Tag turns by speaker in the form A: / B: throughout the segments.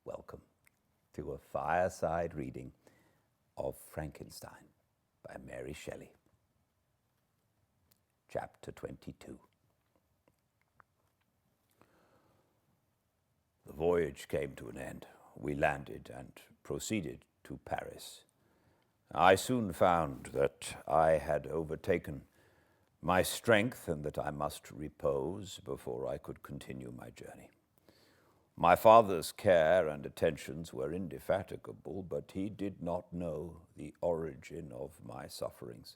A: Welcome to a fireside reading of Frankenstein by Mary Shelley. Chapter 22. The voyage came to an end. We landed and proceeded to Paris. I soon found that I had overtaken my strength and that I must repose before I could continue my journey. My father's care and attentions were indefatigable, but he did not know the origin of my sufferings,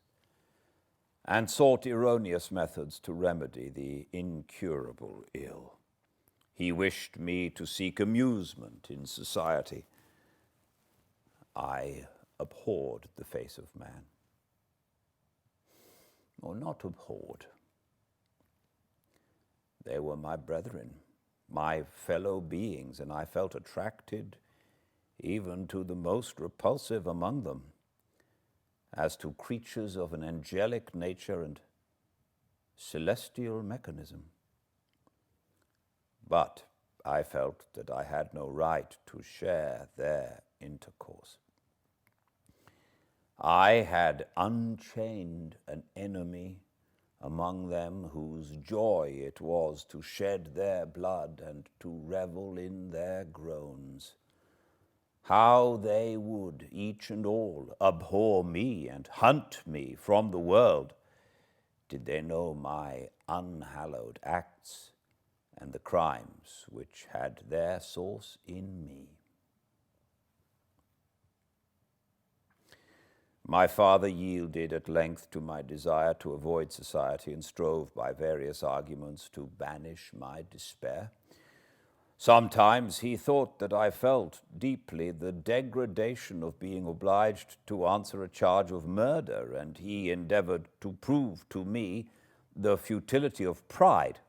A: and sought erroneous methods to remedy the incurable ill. He wished me to seek amusement in society. I abhorred the face of man. Or not abhorred. They were my brethren, my fellow beings, and I felt attracted even to the most repulsive among them, as to creatures of an angelic nature and celestial mechanism. But I felt that I had no right to share their intercourse. I had unchained an enemy among them whose joy it was to shed their blood and to revel in their groans. How they would, each and all, abhor me and hunt me from the world, did they know my unhallowed acts and the crimes which had their source in me. My father yielded at length to my desire to avoid society and strove by various arguments to banish my despair. Sometimes he thought that I felt deeply the degradation of being obliged to answer a charge of murder, and he endeavored to prove to me the futility of pride.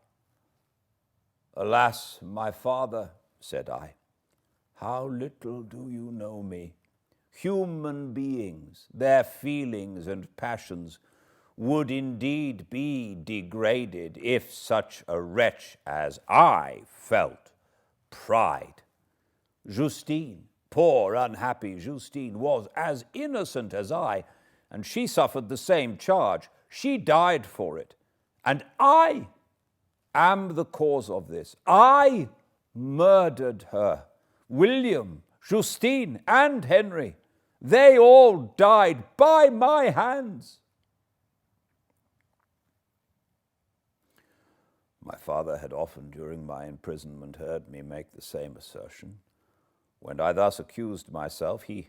A: "Alas, my father," said I, "how little do you know me. Human beings, their feelings and passions would indeed be degraded if such a wretch as I felt pride. Justine, poor unhappy Justine, was as innocent as I, and she suffered the same charge. She died for it, and I am the cause of this. I murdered her. William, Justine, and Henry, they all died by my hands." My father had often during my imprisonment heard me make the same assertion. When I thus accused myself, he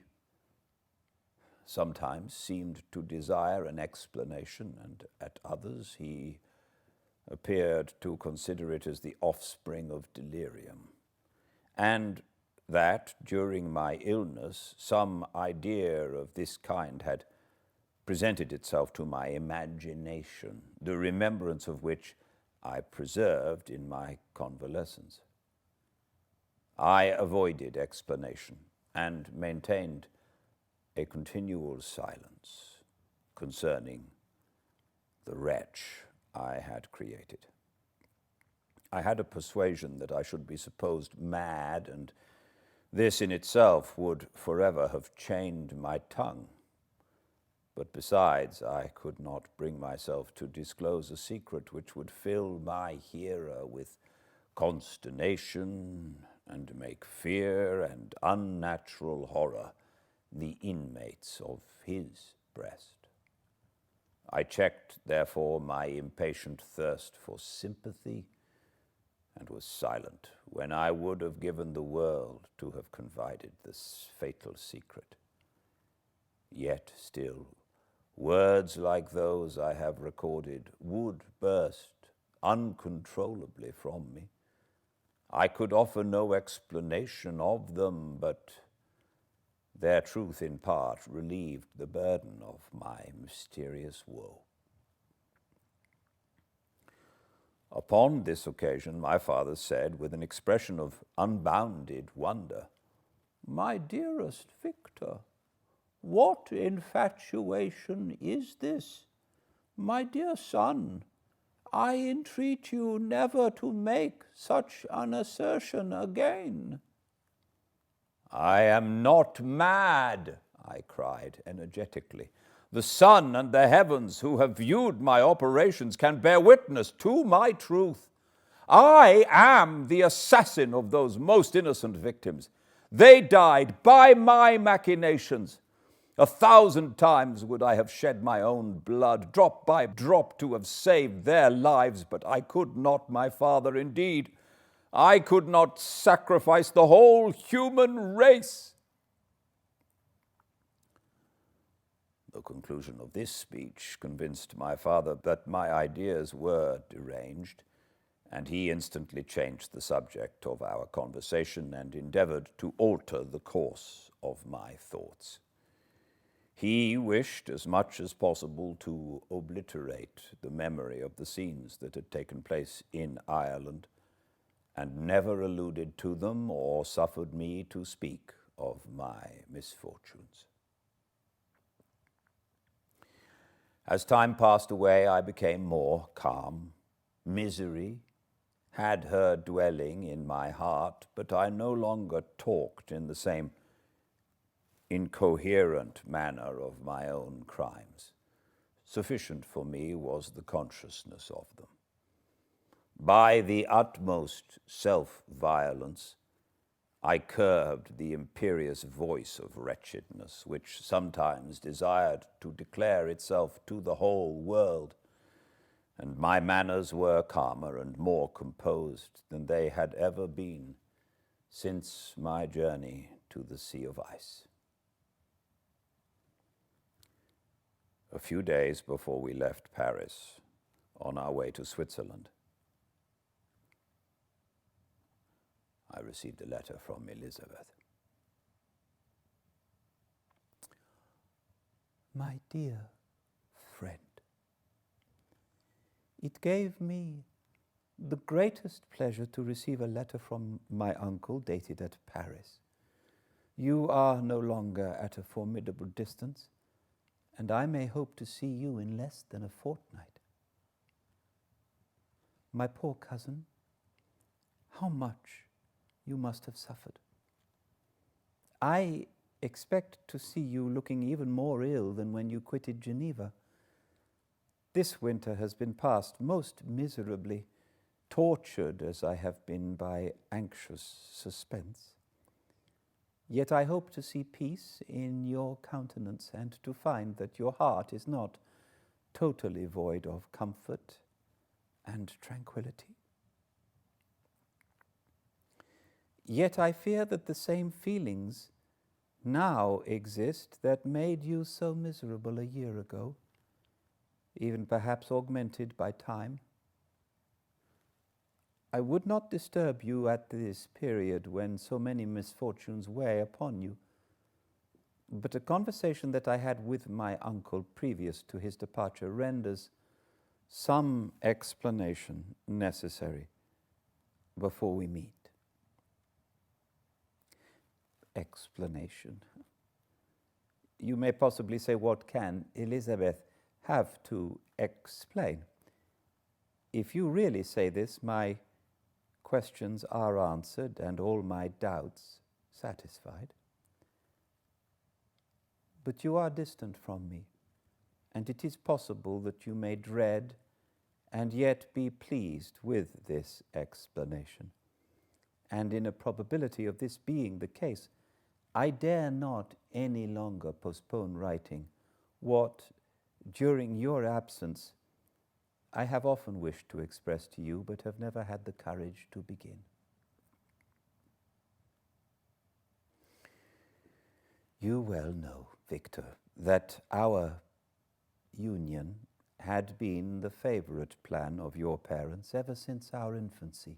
A: sometimes seemed to desire an explanation, and at others he appeared to consider it as the offspring of delirium, and that during my illness some idea of this kind had presented itself to my imagination, the remembrance of which I preserved in my convalescence. I avoided explanation and maintained a continual silence concerning the wretch I had created. I had a persuasion that I should be supposed mad, and this in itself would forever have chained my tongue. But besides, I could not bring myself to disclose a secret which would fill my hearer with consternation and make fear and unnatural horror the inmates of his breast. I checked, therefore, my impatient thirst for sympathy and was silent when I would have given the world to have confided this fatal secret. Yet still, words like those I have recorded would burst uncontrollably from me. I could offer no explanation of them, but their truth in part relieved the burden of my mysterious woe. Upon this occasion, my father said, with an expression of unbounded wonder, "My dearest Victor, what infatuation is this? My dear son, I entreat you never to make such an assertion again." I am not mad, I cried energetically. The sun and the heavens who have viewed my operations can bear witness to my truth. I am the assassin of those most innocent victims. They died by my machinations. 1,000 times would I have shed my own blood, drop by drop, to have saved their lives, but I could not, my father, indeed. I could not sacrifice the whole human race. The conclusion of this speech convinced my father that my ideas were deranged, and he instantly changed the subject of our conversation and endeavored to alter the course of my thoughts. He wished as much as possible to obliterate the memory of the scenes that had taken place in Ireland, and never alluded to them or suffered me to speak of my misfortunes. As time passed away, I became more calm. Misery had her dwelling in my heart, but I no longer talked in the same incoherent manner of my own crimes. Sufficient for me was the consciousness of them. By the utmost self-violence, I curbed the imperious voice of wretchedness, which sometimes desired to declare itself to the whole world, and my manners were calmer and more composed than they had ever been since my journey to the Sea of Ice. A few days before we left Paris, on our way to Switzerland, I received a letter from Elizabeth. My dear friend, it gave me the greatest pleasure to receive a letter from my uncle dated at Paris. You are no longer at a formidable distance, and I may hope to see you in less than a fortnight. My poor cousin, how much you must have suffered. I expect to see you looking even more ill than when you quitted Geneva. This winter has been passed most miserably, tortured as I have been by anxious suspense. Yet I hope to see peace in your countenance and to find that your heart is not totally void of comfort and tranquility. Yet I fear that the same feelings now exist that made you so miserable a year ago, even perhaps augmented by time. I would not disturb you at this period when so many misfortunes weigh upon you, but a conversation that I had with my uncle previous to his departure renders some explanation necessary before we meet. Explanation. You may possibly say, what can Elizabeth have to explain? If you really say this, my questions are answered and all my doubts satisfied. But you are distant from me, and it is possible that you may dread and yet be pleased with this explanation. And in a probability of this being the case, I dare not any longer postpone writing what, during your absence, I have often wished to express to you, but have never had the courage to begin. You well know, Victor, that our union had been the favorite plan of your parents ever since our infancy.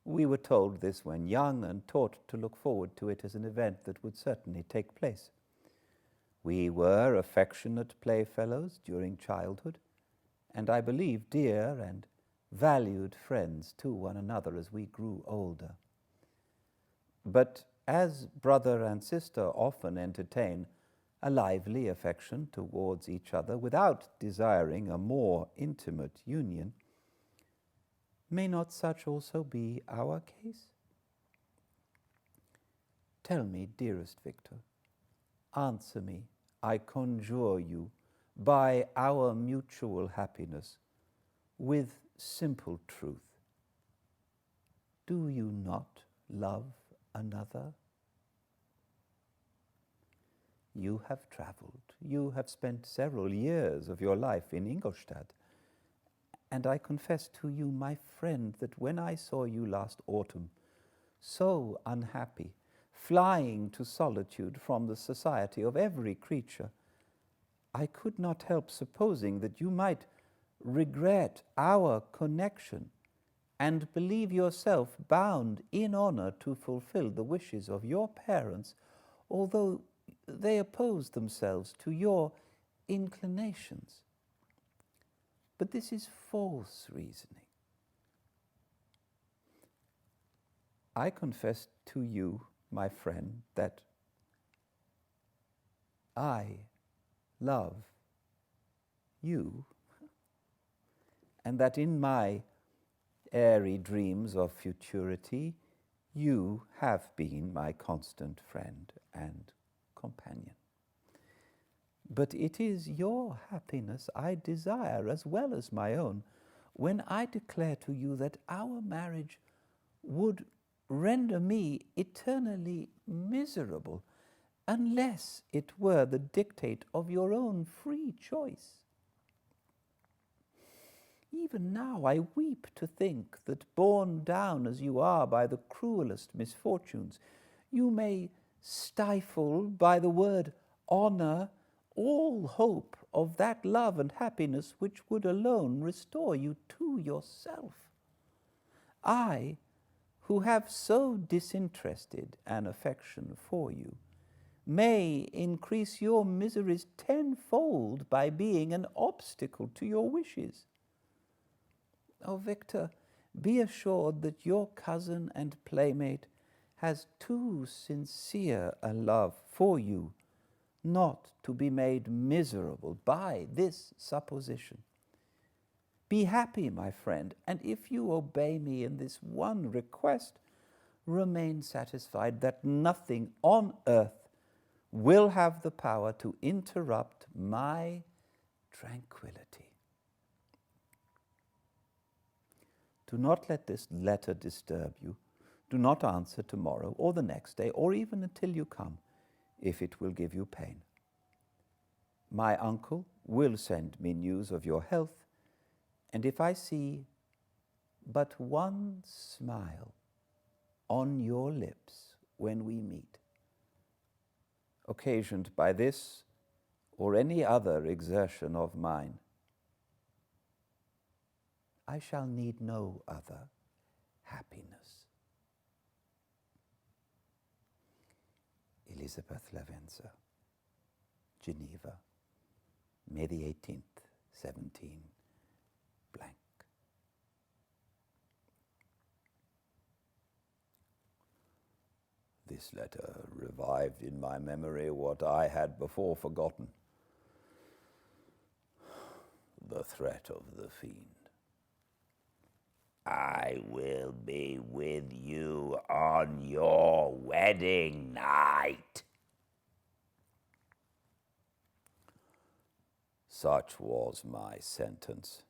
A: We were told this when young and taught to look forward to it as an event that would certainly take place. We were affectionate playfellows during childhood, and I believe dear and valued friends to one another as we grew older. But as brother and sister often entertain a lively affection towards each other without desiring a more intimate union, may not such also be our case? Tell me, dearest Victor, answer me, I conjure you, by our mutual happiness, with simple truth. Do you not love another? You have traveled. You have spent several years of your life in Ingolstadt. And I confess to you, my friend, that when I saw you last autumn, so unhappy, flying to solitude from the society of every creature, I could not help supposing that you might regret our connection and believe yourself bound in honor to fulfill the wishes of your parents, although they oppose themselves to your inclinations. But this is false reasoning. I confess to you, my friend, that I love you, and that in my airy dreams of futurity, you have been my constant friend and companion. But it is your happiness I desire as well as my own when I declare to you that our marriage would render me eternally miserable unless it were the dictate of your own free choice. Even now I weep to think that, borne down as you are by the cruelest misfortunes, you may stifle by the word honor all hope of that love and happiness which would alone restore you to yourself. I, who have so disinterested an affection for you, may increase your miseries tenfold by being an obstacle to your wishes. Oh, Victor, be assured that your cousin and playmate has too sincere a love for you not to be made miserable by this supposition. Be happy, my friend, and if you obey me in this one request, remain satisfied that nothing on earth will have the power to interrupt my tranquility. Do not let this letter disturb you. Do not answer tomorrow or the next day or even until you come, if it will give you pain. My uncle will send me news of your health, and if I see but one smile on your lips when we meet, occasioned by this or any other exertion of mine, I shall need no other happiness. Elizabeth Lavenza, Geneva, May the 18th, 17 blank. This letter revived in my memory what I had before forgotten, the threat of the fiend. I will be with you on your wedding night. Such was my sentence.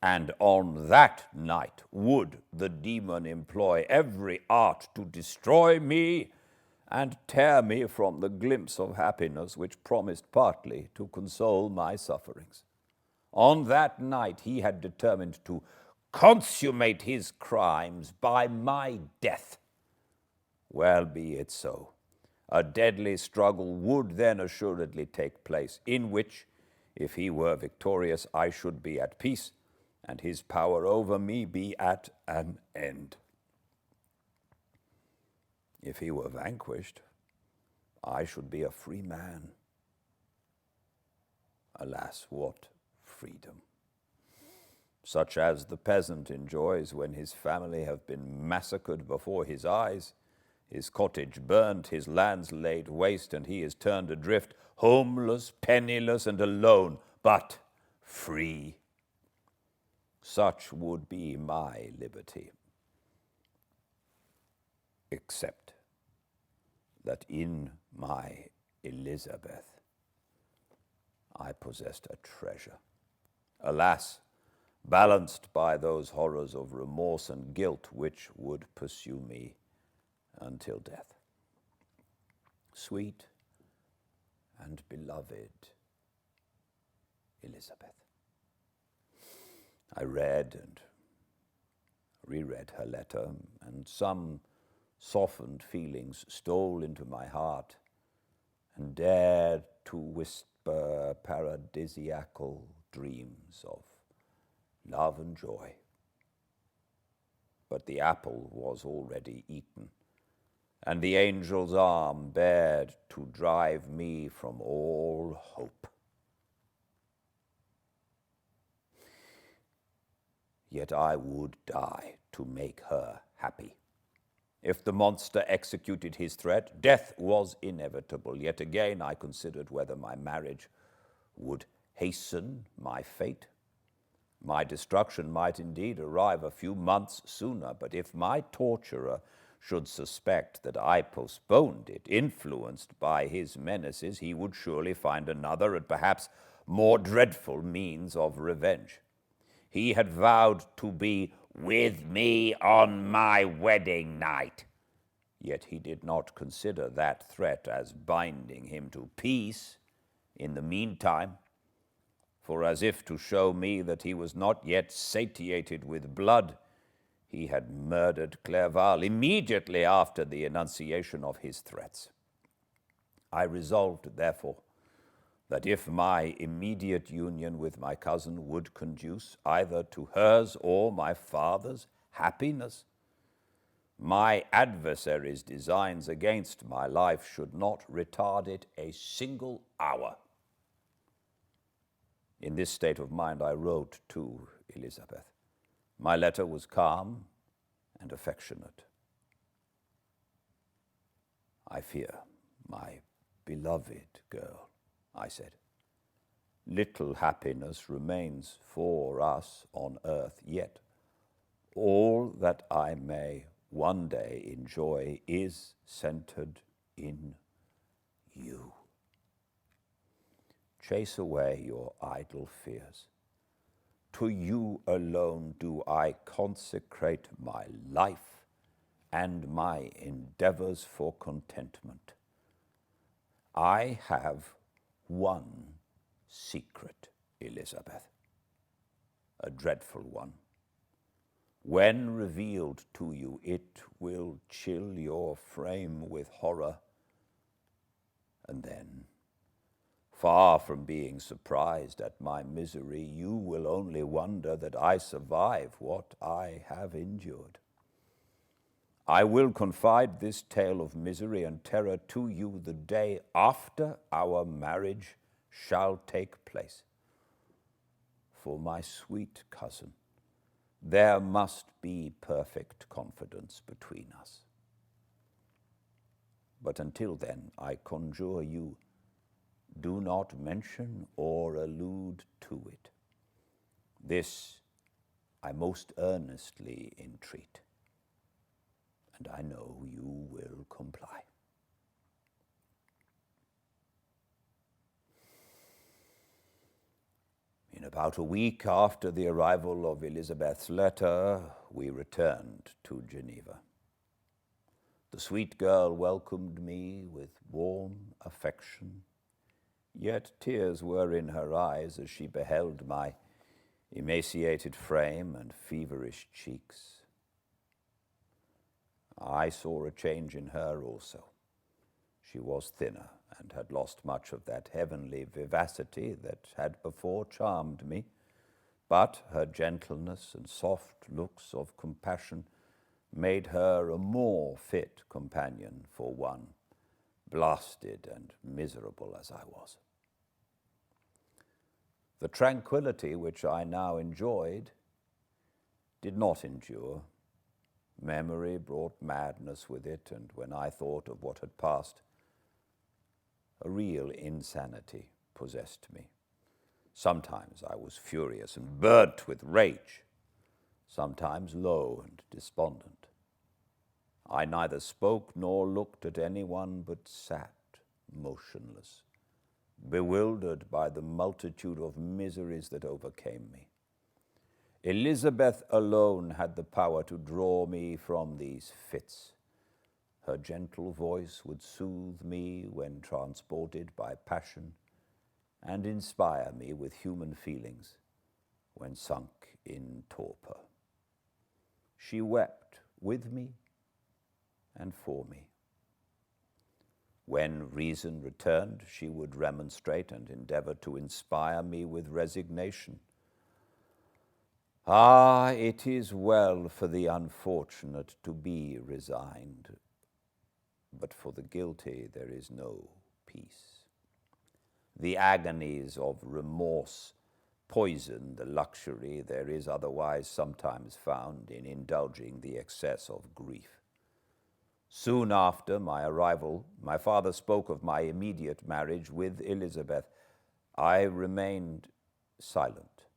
A: And on that night would the demon employ every art to destroy me and tear me from the glimpse of happiness which promised partly to console my sufferings. On that night he had determined to consummate his crimes by my death. Well, be it so. A deadly struggle would then assuredly take place, in which, if he were victorious, I should be at peace, and his power over me be at an end. If he were vanquished, I should be a free man. Alas, what freedom! Such as the peasant enjoys when his family have been massacred before his eyes, his cottage burnt, his lands laid waste, and he is turned adrift, homeless, penniless, and alone, but free. Such would be my liberty, except that in my Elizabeth I possessed a treasure. Alas, balanced by those horrors of remorse and guilt which would pursue me until death. Sweet and beloved Elizabeth. I read and reread her letter, and some softened feelings stole into my heart and dared to whisper paradisiacal dreams of love and joy. But the apple was already eaten, and the angel's arm bared to drive me from all hope. Yet I would die to make her happy. If the monster executed his threat, death was inevitable. Yet again I considered whether my marriage would hasten my fate. My destruction might indeed arrive a few months sooner, but if my torturer should suspect that I postponed it, influenced by his menaces, he would surely find another and perhaps more dreadful means of revenge. He had vowed to be with me on my wedding night, yet he did not consider that threat as binding him to peace in the meantime. For as if to show me that he was not yet satiated with blood, he had murdered Clerval immediately after the enunciation of his threats. I resolved, therefore, that if my immediate union with my cousin would conduce either to hers or my father's happiness, my adversary's designs against my life should not retard it a single hour. In this state of mind I wrote to Elizabeth. My letter was calm and affectionate. I fear, my beloved girl, I said, little happiness remains for us on earth, yet all that I may one day enjoy is centered in you. Chase away your idle fears. To you alone do I consecrate my life and my endeavors for contentment. I have one secret, Elizabeth, a dreadful one. When revealed to you, it will chill your frame with horror, and then, far from being surprised at my misery, you will only wonder that I survive what I have endured. I will confide this tale of misery and terror to you the day after our marriage shall take place. For my sweet cousin, there must be perfect confidence between us. But until then, I conjure you, do not mention or allude to it. This I most earnestly entreat, and I know you will comply. In about a week after the arrival of Elizabeth's letter, we returned to Geneva. The sweet girl welcomed me with warm affection, yet tears were in her eyes as she beheld my emaciated frame and feverish cheeks. I saw a change in her also. She was thinner and had lost much of that heavenly vivacity that had before charmed me, but her gentleness and soft looks of compassion made her a more fit companion for one blasted and miserable as I was. The tranquility which I now enjoyed did not endure. Memory brought madness with it, and when I thought of what had passed, a real insanity possessed me. Sometimes I was furious and burnt with rage, sometimes low and despondent. I neither spoke nor looked at anyone, but sat motionless, bewildered by the multitude of miseries that overcame me. Elizabeth alone had the power to draw me from these fits. Her gentle voice would soothe me when transported by passion, and inspire me with human feelings when sunk in torpor. She wept with me and for me. When reason returned, she would remonstrate and endeavor to inspire me with resignation. Ah, it is well for the unfortunate to be resigned, but for the guilty there is no peace. The agonies of remorse poison the luxury there is otherwise sometimes found in indulging the excess of grief. Soon after my arrival, my father spoke of my immediate marriage with Elizabeth. I remained silent.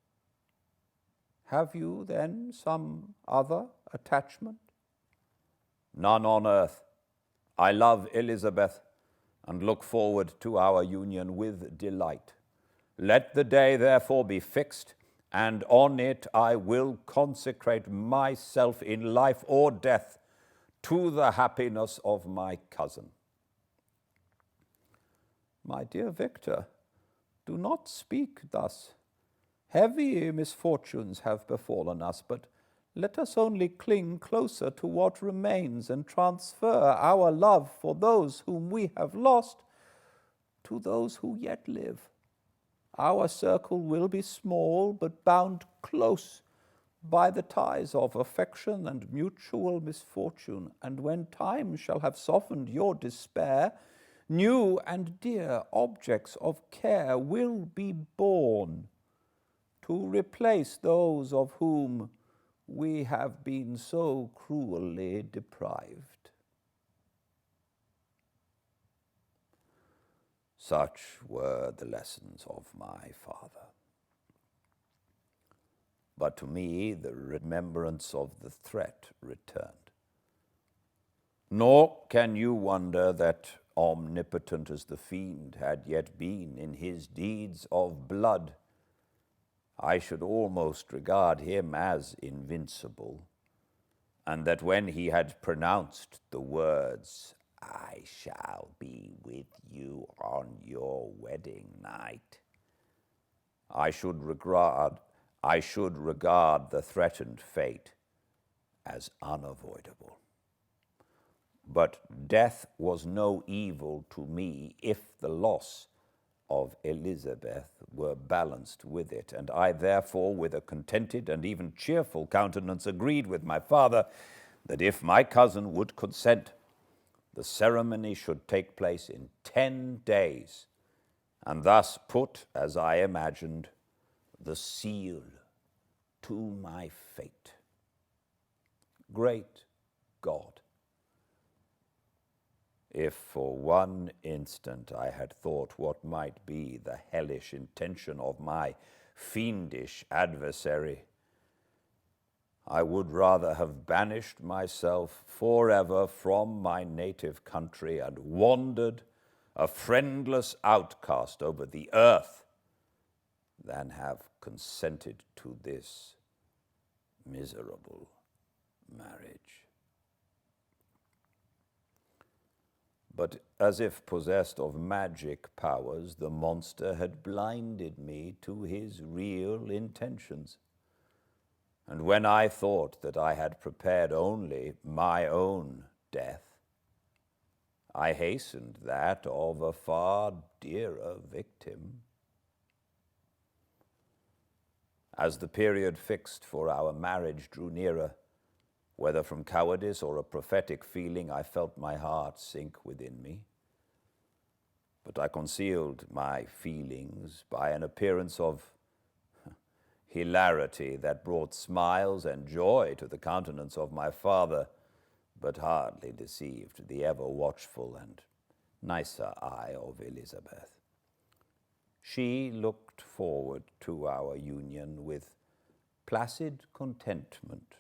A: Have you then some other attachment? None on earth. I love Elizabeth and look forward to our union with delight. Let the day therefore be fixed, and on it I will consecrate myself in life or death to the happiness of my cousin. My dear Victor, do not speak thus. Heavy misfortunes have befallen us, but let us only cling closer to what remains and transfer our love for those whom we have lost to those who yet live. Our circle will be small, but bound close by the ties of affection and mutual misfortune, and when time shall have softened your despair, new and dear objects of care will be born to replace those of whom we have been so cruelly deprived. Such were the lessons of my father. But to me the remembrance of the threat returned. Nor can you wonder that, omnipotent as the fiend had yet been in his deeds of blood, I should almost regard him as invincible, and that when he had pronounced the words, "I shall be with you on your wedding night," I should regard the threatened fate as unavoidable. But death was no evil to me if the loss of Elizabeth were balanced with it, and I therefore, with a contented and even cheerful countenance, agreed with my father that if my cousin would consent, the ceremony should take place in 10 days, and thus put, as I imagined, the seal to my fate. Great God! If for one instant I had thought what might be the hellish intention of my fiendish adversary, I would rather have banished myself forever from my native country and wandered a friendless outcast over the earth than have consented to this miserable marriage. But as if possessed of magic powers, the monster had blinded me to his real intentions. And when I thought that I had prepared only my own death, I hastened that of a far dearer victim. As the period fixed for our marriage drew nearer, whether from cowardice or a prophetic feeling, I felt my heart sink within me. But I concealed my feelings by an appearance of hilarity that brought smiles and joy to the countenance of my father, but hardly deceived the ever-watchful and nicer eye of Elizabeth. She looked forward to our union with placid contentment,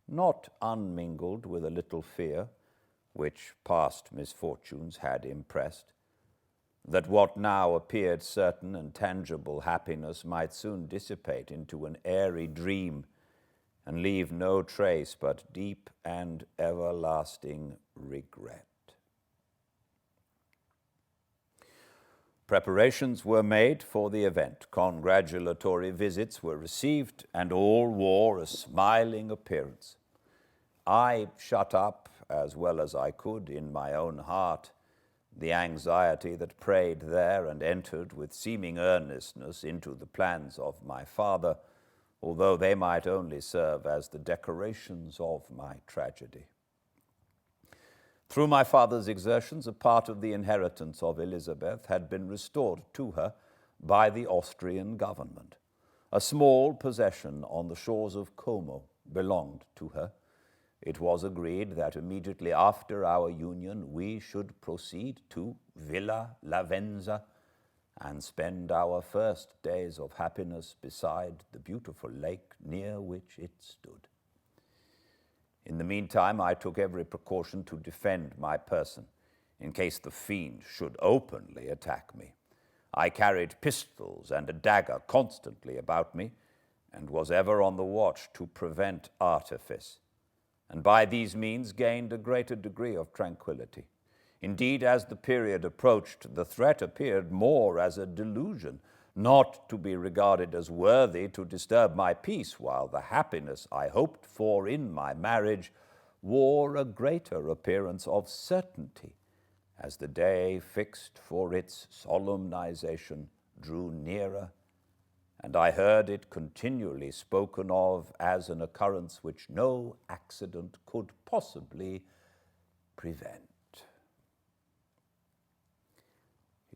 A: not unmingled with a little fear, which past misfortunes had impressed, that what now appeared certain and tangible happiness might soon dissipate into an airy dream and leave no trace but deep and everlasting regret. Preparations were made for the event. Congratulatory visits were received, and all wore a smiling appearance. I shut up, as well as I could, in my own heart, the anxiety that preyed there, and entered with seeming earnestness into the plans of my father, although they might only serve as the decorations of my tragedy. Through my father's exertions, a part of the inheritance of Elizabeth had been restored to her by the Austrian government. A small possession on the shores of Como belonged to her. It was agreed that immediately after our union we should proceed to Villa Lavenza and spend our first days of happiness beside the beautiful lake near which it stood. In the meantime, I took every precaution to defend my person, in case the fiend should openly attack me. I carried pistols and a dagger constantly about me, and was ever on the watch to prevent artifice, and by these means gained a greater degree of tranquillity. Indeed, as the period approached, the threat appeared more as a delusion, not to be regarded as worthy to disturb my peace, while the happiness I hoped for in my marriage wore a greater appearance of certainty, as the day fixed for its solemnization drew nearer, and I heard it continually spoken of as an occurrence which no accident could possibly prevent.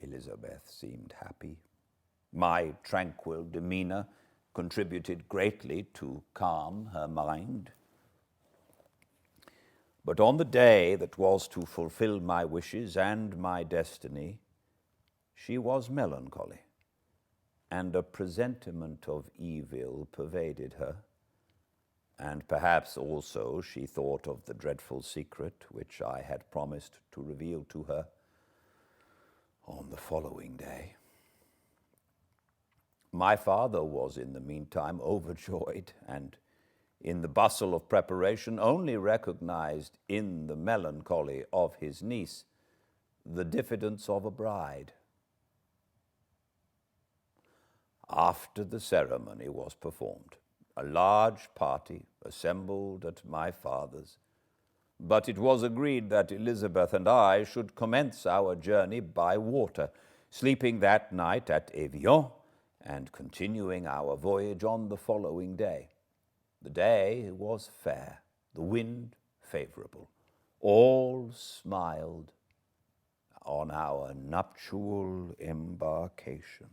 A: Elizabeth seemed happy. My tranquil demeanor contributed greatly to calm her mind. But on the day that was to fulfill my wishes and my destiny, she was melancholy, and a presentiment of evil pervaded her, and perhaps also she thought of the dreadful secret which I had promised to reveal to her on the following day. My father was in the meantime overjoyed, and in the bustle of preparation only recognized in the melancholy of his niece the diffidence of a bride. After the ceremony was performed, a large party assembled at my father's, but it was agreed that Elizabeth and I should commence our journey by water, sleeping that night at Evian, and continuing our voyage on the following day. The day was fair, the wind favorable. All smiled on our nuptial embarkation.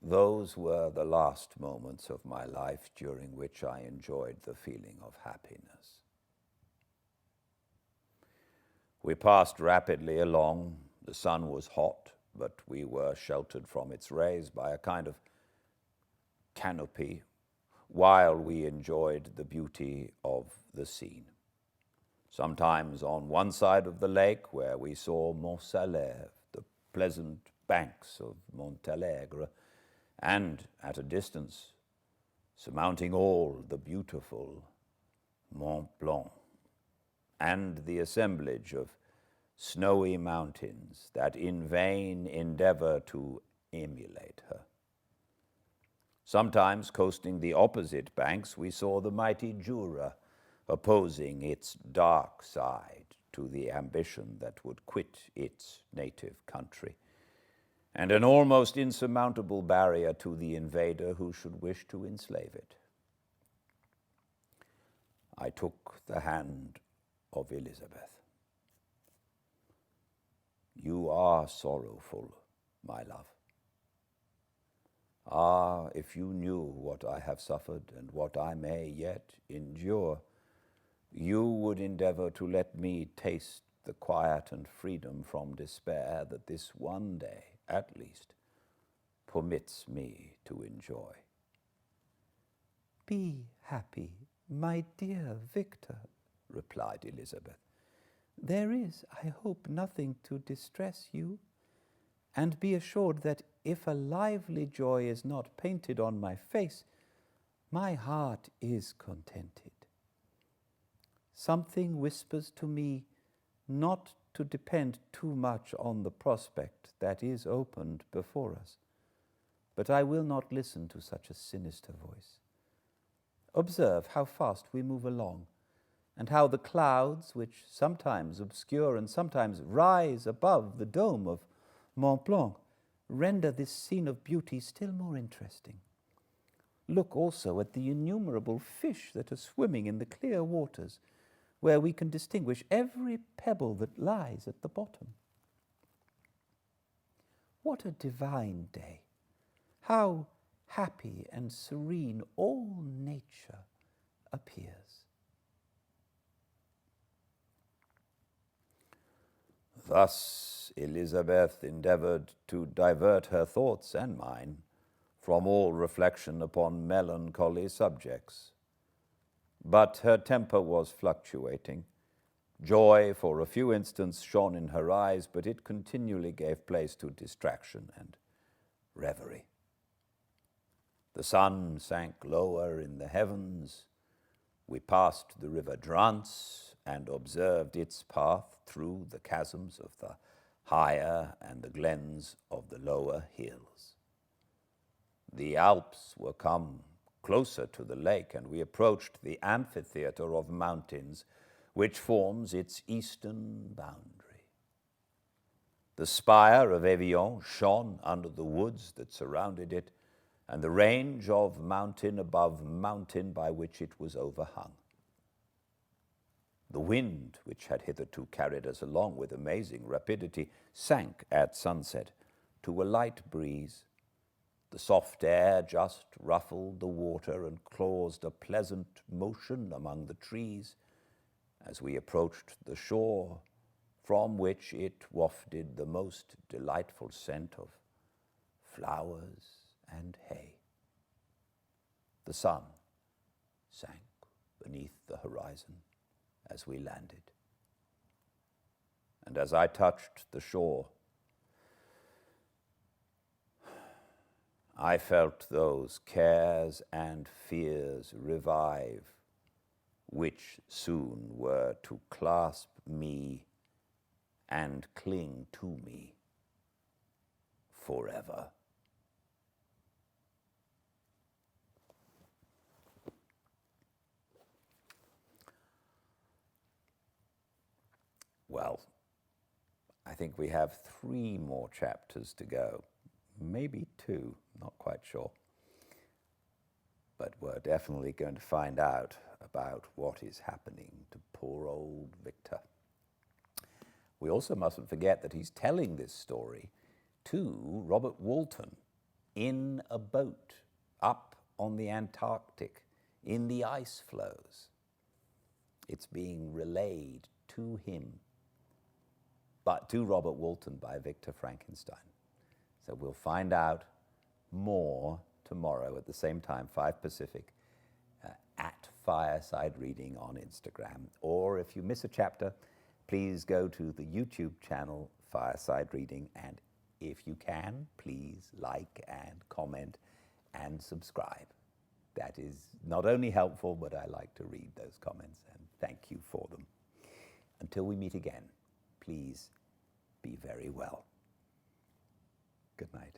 A: Those were the last moments of my life during which I enjoyed the feeling of happiness. We passed rapidly along. The sun was hot, but we were sheltered from its rays by a kind of canopy while we enjoyed the beauty of the scene. Sometimes on one side of the lake, where we saw Mont-Salève, the pleasant banks of Montalegre, and at a distance, surmounting all, the beautiful Mont Blanc, and the assemblage of snowy mountains that in vain endeavor to emulate her. Sometimes, coasting the opposite banks, we saw the mighty Jura opposing its dark side to the ambition that would quit its native country, and an almost insurmountable barrier to the invader who should wish to enslave it. I took the hand of Elizabeth. You are sorrowful, my love. Ah, if you knew what I have suffered and what I may yet endure, you would endeavor to let me taste the quiet and freedom from despair that this one day, at least, permits me to enjoy. Be happy, my dear Victor, replied Elizabeth. There is, I hope, nothing to distress you, and be assured that if a lively joy is not painted on my face, my heart is contented. Something whispers to me not to depend too much on the prospect that is opened before us, but I will not listen to such a sinister voice. Observe how fast we move along, and how the clouds, which sometimes obscure and sometimes rise above the dome of Mont Blanc, render this scene of beauty still more interesting. Look also at the innumerable fish that are swimming in the clear waters, where we can distinguish every pebble that lies at the bottom. What a divine day! How happy and serene all nature appears. Thus Elizabeth endeavoured to divert her thoughts and mine from all reflection upon melancholy subjects. But her temper was fluctuating. Joy for a few instants shone in her eyes, but it continually gave place to distraction and reverie. The sun sank lower in the heavens. We passed the river Drance and observed its path through the chasms of the higher and the glens of the lower hills. The Alps were come closer to the lake, and we approached the amphitheatre of mountains which forms its eastern boundary. The spire of Evian shone under the woods that surrounded it, and the range of mountain above mountain by which it was overhung. The wind, which had hitherto carried us along with amazing rapidity, sank at sunset to a light breeze. The soft air just ruffled the water and caused a pleasant motion among the trees as we approached the shore, from which it wafted the most delightful scent of flowers and hay. The sun sank beneath the horizon as we landed, and as I touched the shore, I felt those cares and fears revive, which soon were to clasp me and cling to me forever. Well, I think we have 3 more chapters to go. Maybe 2, not quite sure. But we're definitely going to find out about what is happening to poor old Victor. We also mustn't forget that he's telling this story to Robert Walton in a boat up on the Antarctic in the ice floes. It's being relayed to him, but to Robert Walton by Victor Frankenstein. So we'll find out more tomorrow at the same time, 5 Pacific, at Fireside Reading on Instagram. Or if you miss a chapter, please go to the YouTube channel Fireside Reading, and if you can, please like and comment and subscribe. That is not only helpful, but I like to read those comments, and thank you for them. Until we meet again, please be very well. Good night.